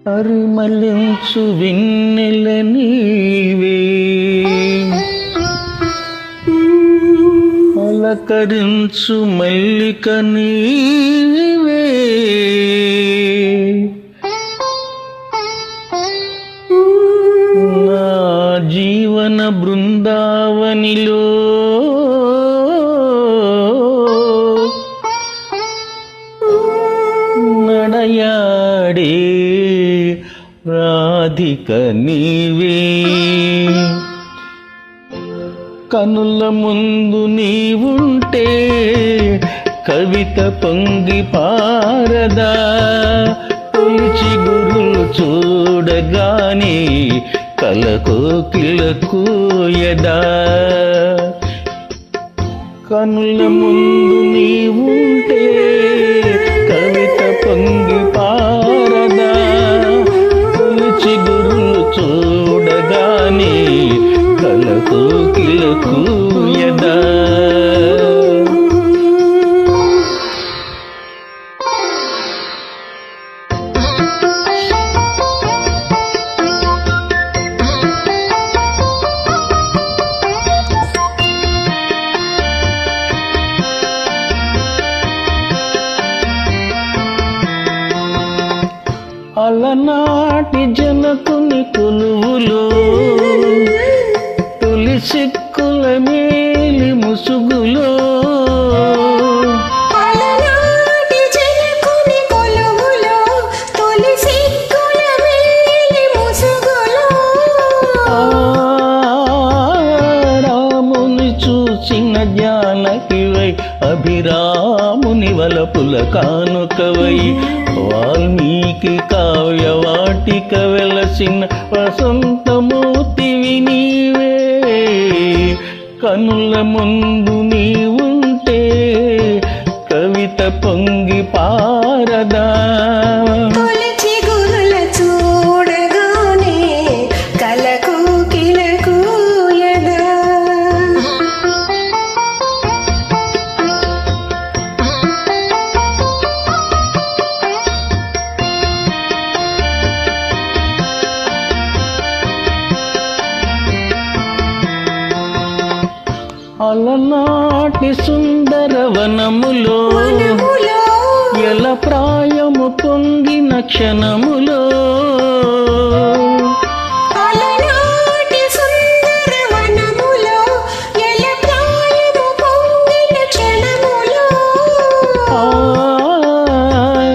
పరిమళించు వెన్నెల నీవే, అలకరించు మల్లిక నీవే, నా జీవన బృందావనిలో నడయాడే రాధిక నీవే. కనుల ముందు నీవుంటే కవిత పొంగి పారదా, తొలిచి గురులు చూడగానే కలకోకిలకూయదా. కనుల ముందు నీవుంటే కవిత పొంగి పారదా, తొలిచి గురులు చూడగానే కలకోకిలకూయదా. అలనాటి జనకుని కొలువులో తొలి సిక్కుల మేలి ముసుగులో, అలనాటి జనకుని కొలువులో తొలి సిక్కుల మేలి ముసుగులో, రాముని చూసిన జానకివై, అభిరాముని వలపుల కానుకవై, వాల్మీకి కావ్యవాటిక వెలసిన వసంతమూర్తివి నీవే. కనుల ముందు నీవుంటే కవిత పొంగి పారదా, తొలిచి గురుల చూడగానే కలకోకిలకూయదా. అలనాటి సుందర వనములో ఎల ప్రాయము పొంగిన క్షణములో, అలనాటి సుందర వనములో ఎల ప్రాయము పొంగిన క్షణములో,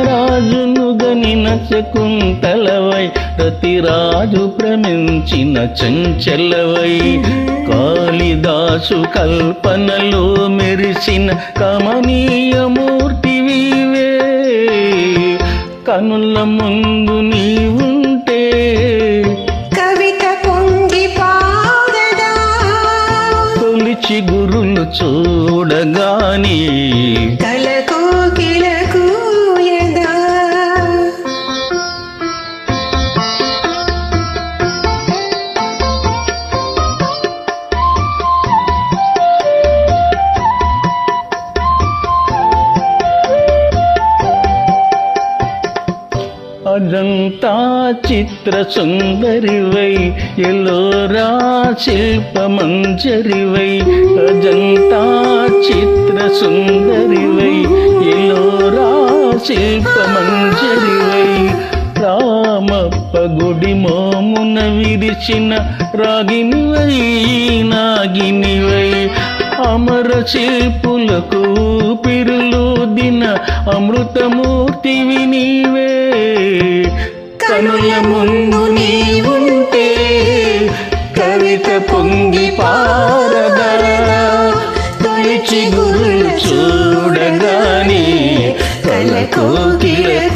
రాజును గనిన శకుంతలవై, రతిరాజు భ్రమించిన చంచలవై, కాళిదాసు కల్పనలో మెరిసిన కమనీయమూర్తివీవే. కనుల ముందు నీవుంటే కవిత పొంగి పారదా, తొలిచి గురులు చూడగానే కలకోకిలకూయదా. అజంతా చిత్ర సుందరివై, ఎలోరా శిల్పమంజరివై, అజంతా చిత్ర సుందరివై, ఎలోరా శిల్పమంజరివై, రామప్ప గుడి మోమున విరిచిన రాగినివై, నాగినివై, అమర శిల్పులకు పిరులుదిన అమృతమూర్తివి నీవే. కనుల ముందు నీవుంటే కవిత పొంగి పారదా, తొలిచి గురులు చూడగానే కలకోకిలకూయదా.